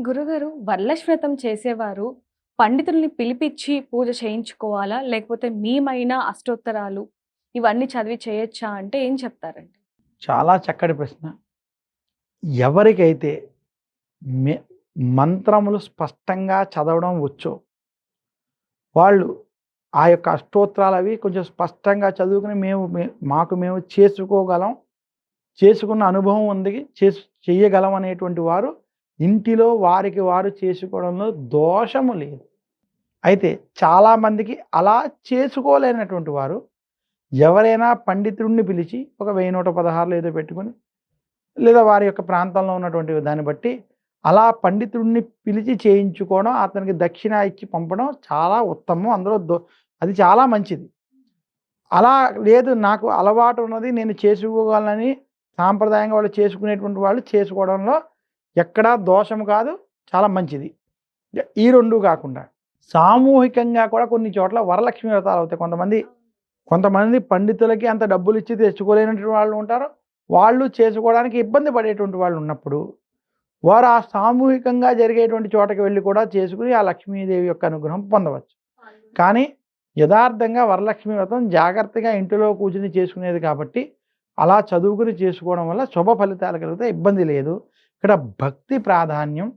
గురుగారు వరలక్ష్మి చేసేవారు పండితుల్ని పిలిపిచ్చి పూజ చేయించుకోవాలా? లేకపోతే మీమైనా అష్టోత్తరాలు ఇవన్నీ చదివి చేయొచ్చా అంటే ఏం చెప్తారండి? చాలా చక్కటి ప్రశ్న. ఎవరికైతే మె మంత్రములు స్పష్టంగా చదవడం వచ్చో, వాళ్ళు ఆ యొక్క అష్టోత్తరాలవి కొంచెం స్పష్టంగా చదువుకుని మాకు మేము చేసుకోగలం, చేసుకున్న అనుభవం ఉంది, చెయ్యగలం అనేటువంటి వారు ఇంటిలో వారికి వారు చేసుకోవడంలో దోషము లేదు. అయితే చాలామందికి అలా చేసుకోలేనటువంటి వారు ఎవరైనా పండితుడిని పిలిచి ఒక 1016 ఏదో పెట్టుకొని, లేదా వారి యొక్క ప్రాంతంలో ఉన్నటువంటి దాన్ని బట్టి అలా పండితుడిని పిలిచి చేయించుకోవడం, అతనికి దక్షిణ ఇచ్చి పంపడం చాలా ఉత్తమం. అందులో అది చాలా మంచిది. అలా లేదు, నాకు అలవాటు ఉన్నది, నేను చేసుకోగలనని సాంప్రదాయంగా వాళ్ళు చేసుకునేటువంటి వాళ్ళు చేసుకోవడంలో ఎక్కడా దోషం కాదు, చాలా మంచిది. ఈ 2 కాకుండా సామూహికంగా కూడా కొన్ని చోట్ల వరలక్ష్మి వ్రతాలు అవుతాయి. కొంతమంది పండితులకి అంత డబ్బులు ఇచ్చి తెచ్చుకోలేనటువంటి వాళ్ళు ఉంటారు. వాళ్ళు చేసుకోవడానికి ఇబ్బంది పడేటువంటి వాళ్ళు ఉన్నప్పుడు వారు ఆ సామూహికంగా జరిగేటువంటి చోటకి వెళ్ళి కూడా చేసుకుని ఆ లక్ష్మీదేవి యొక్క అనుగ్రహం పొందవచ్చు. కానీ యథార్థంగా వరలక్ష్మి వ్రతం జాగ్రత్తగా ఇంటిలో కూర్చుని చేసుకునేది కాబట్టి అలా చదువుకుని చేసుకోవడం వల్ల శుభ ఫలితాలు కలిగితే ఇబ్బంది లేదు. ఇక్కడ భక్తి ప్రాధాన్యం,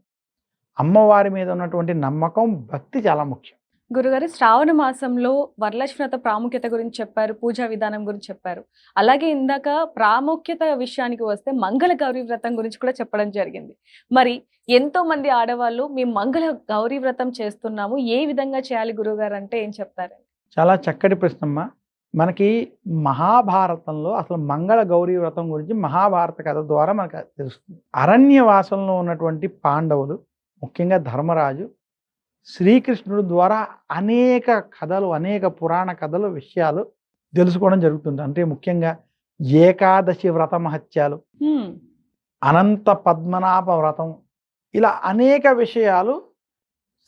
అమ్మవారి మీద ఉన్నటువంటి నమ్మకం, భక్తి చాలా ముఖ్యం. గురుగారు శ్రావణ మాసంలో వరలక్ష్మి ప్రాముఖ్యత గురించి చెప్పారు, పూజా విధానం గురించి చెప్పారు. అలాగే ఇందాక ప్రాముఖ్యత విషయానికి వస్తే మంగళ గౌరీ వ్రతం గురించి కూడా చెప్పడం జరిగింది. మరి ఎంతో మంది ఆడవాళ్ళు మేము మంగళ గౌరీ వ్రతం చేస్తున్నాము, ఏ విధంగా చేయాలి గురుగారు అంటే ఏం చెప్తారండి? చాలా చక్కటి ప్రశ్నమ్మ. మనకి మహాభారతంలో అసలు మంగళ గౌరీ వ్రతం గురించి మహాభారత కథ ద్వారా మనకు తెలుస్తుంది. అరణ్యవాసంలో ఉన్నటువంటి పాండవులు, ముఖ్యంగా ధర్మరాజు, శ్రీకృష్ణుడు ద్వారా అనేక కథలు, అనేక పురాణ కథలు, విషయాలు తెలుసుకోవడం జరుగుతుంది. అంటే ముఖ్యంగా ఏకాదశి వ్రత మహత్యాలు, అనంత పద్మనాభ వ్రతం, ఇలా అనేక విషయాలు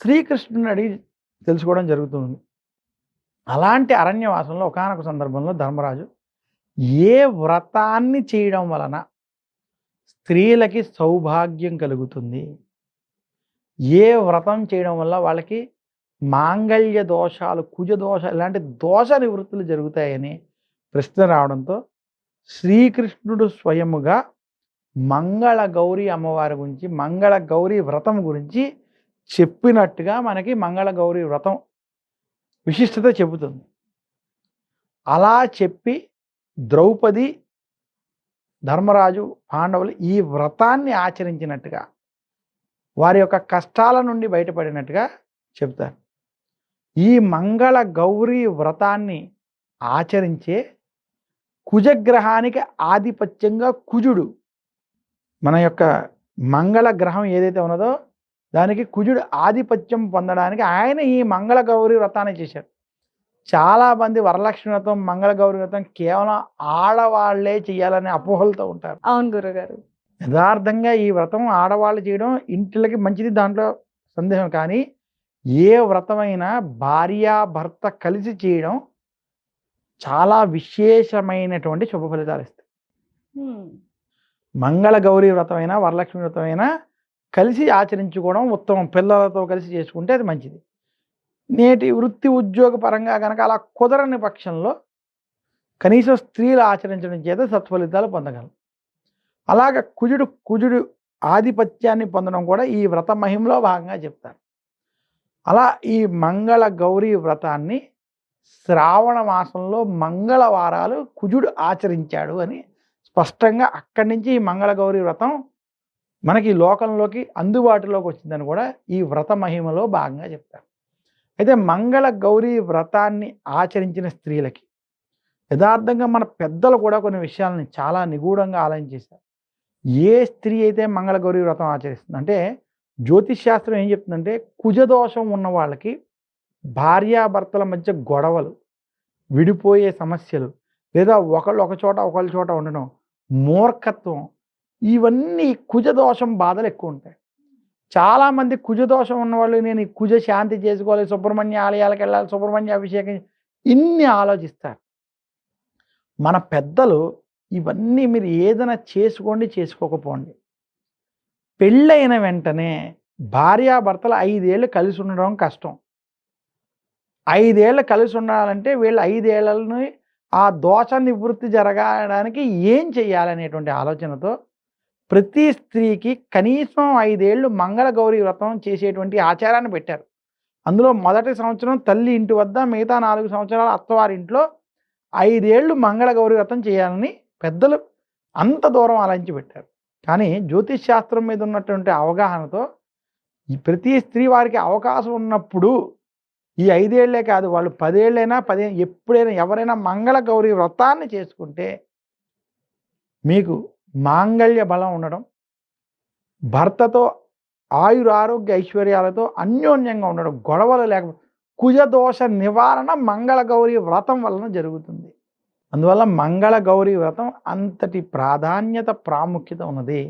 శ్రీకృష్ణుని అడిగి తెలుసుకోవడం జరుగుతుంది. అలాంటి అరణ్యవాసంలో ఒకానొక సందర్భంలో ధర్మరాజు ఏ వ్రతాన్ని చేయడం వలన స్త్రీలకి సౌభాగ్యం కలుగుతుంది, ఏ వ్రతం చేయడం వల్ల వాళ్ళకి మాంగళ్య దోషాలు, కుజ దోషాలు, ఇలాంటి దోష నివృత్తులు జరుగుతాయని ప్రశ్న రావడంతో శ్రీకృష్ణుడు స్వయముగా మంగళ గౌరీ అమ్మవారి గురించి, మంగళ గౌరీ వ్రతం గురించి చెప్పినట్టుగా మనకి మంగళ గౌరీ వ్రతం విశిష్టత చెబుతుంది. అలా చెప్పి ద్రౌపది, ధర్మరాజు, పాండవులు ఈ వ్రతాన్ని ఆచరించినట్టుగా, వారి యొక్క కష్టాల నుండి బయటపడినట్టుగా చెప్తారు. ఈ మంగళ గౌరీ వ్రతాన్ని ఆచరించే కుజగ్రహానికి ఆధిపత్యంగా కుజుడు, మన యొక్క మంగళ గ్రహం ఏదైతే ఉన్నదో దానికి కుజుడు ఆధిపత్యం పొందడానికి ఆయన ఈ మంగళ గౌరీ వ్రతాన్ని చేశాడు. చాలామంది వరలక్ష్మి వ్రతం, మంగళ గౌరీ వ్రతం కేవలం ఆడవాళ్లే చేయాలనే అపోహలతో ఉంటారు. అవును గురుగారు. యథార్థంగా ఈ వ్రతం ఆడవాళ్ళు చేయడం ఇంటికి మంచిది, దాంట్లో సందేహం. కానీ ఏ వ్రతమైనా భార్యాభర్త కలిసి చేయడం చాలా విశేషమైనటువంటి శుభ ఫలితాలు ఇస్తాయి. మంగళ గౌరీ వ్రతమైనా వరలక్ష్మి వ్రతమైనా కలిసి ఆచరించుకోవడం ఉత్తమం. పిల్లలతో కలిసి చేసుకుంటే అది మంచిది. నేటి వృత్తి ఉద్యోగ పరంగా కనుక అలా కుదరని పక్షంలో కనీసం స్త్రీలు ఆచరించడం చేత సత్ఫలితాలు పొందగలరు. అలాగ కుజుడు ఆధిపత్యాన్ని పొందడం కూడా ఈ వ్రత మహిమలో భాగంగా చెప్తారు. అలా ఈ మంగళ గౌరీ వ్రతాన్ని శ్రావణ మాసంలో మంగళవారాలు కుజుడు ఆచరించాడు అని స్పష్టంగా అక్కడి నుంచి ఈ మంగళ గౌరీ వ్రతం మనకి లోకంలోకి అందుబాటులోకి వచ్చిందని కూడా ఈ వ్రత మహిమలో భాగంగా చెప్తారు. అయితే మంగళ గౌరీ వ్రతాన్ని ఆచరించిన స్త్రీలకి యథార్థంగా మన పెద్దలు కూడా కొన్ని విషయాలని చాలా నిగూఢంగా ఆలోచించేశారు. ఏ స్త్రీ అయితే మంగళ గౌరీ వ్రతం ఆచరిస్తుంది అంటే, జ్యోతిష్ శాస్త్రం ఏం చెప్తుందంటే, కుజదోషం ఉన్న వాళ్ళకి భార్యాభర్తల మధ్య గొడవలు, విడిపోయే సమస్యలు, లేదా ఒకళ్ళ చోట ఉండడం, మూర్ఖత్వం, ఇవన్నీ కుజదోషం బాధలు ఎక్కువ ఉంటాయి. చాలామంది కుజదోషం ఉన్నవాళ్ళు నేను ఈ కుజ శాంతి చేసుకోవాలి, సుబ్రహ్మణ్య ఆలయాలకు వెళ్ళాలి, సుబ్రహ్మణ్య అభిషేకం, ఇన్ని ఆలోచిస్తారు. మన పెద్దలు ఇవన్నీ మీరు ఏదైనా చేసుకోండి, చేసుకోకపోండి, పెళ్ళైన వెంటనే భార్యాభర్తలు 5 ఏళ్ళు కలిసి ఉండడం కష్టం. 5 ఏళ్ళు కలిసి ఉండాలంటే వీళ్ళు 5 ఏళ్లని ఆ దోష నివృత్తి జరగడానికి ఏం చేయాలనేటువంటి ఆలోచనతో ప్రతి స్త్రీకి కనీసం 5 ఏళ్ళు మంగళగౌరి వ్రతం చేసేటువంటి ఆచారాన్ని పెట్టారు. అందులో మొదటి సంవత్సరం తల్లి ఇంటి వద్ద, మిగతా 4 సంవత్సరాలు అత్తవారింట్లో 5 ఏళ్ళు మంగళగౌరి వ్రతం చేయాలని పెద్దలు అంత దూరం ఆలోచించి పెట్టారు. కానీ జ్యోతిష్ శాస్త్రం మీద ఉన్నటువంటి అవగాహనతో ఈ ప్రతి స్త్రీ వారికి అవకాశం ఉన్నప్పుడు ఈ 5 ఏళ్లే కాదు, వాళ్ళు 10 ఏళ్ళైనా 15 ఎప్పుడైనా ఎవరైనా మంగళగౌరి వ్రతాన్ని చేసుకుంటే మీకు మాంగళ్య బలం ఉండడం, భర్తతో ఆయురారోగ్య ఐశ్వర్యాలతో అన్యోన్యంగా ఉండడం, గొడవలు లేకపోతే కుజదోష నివారణ మంగళగౌరి వ్రతం వలన జరుగుతుంది. అందువల్ల మంగళగౌరి వ్రతం అంతటి ప్రాధాన్యత ప్రాముఖ్యత ఉన్నది.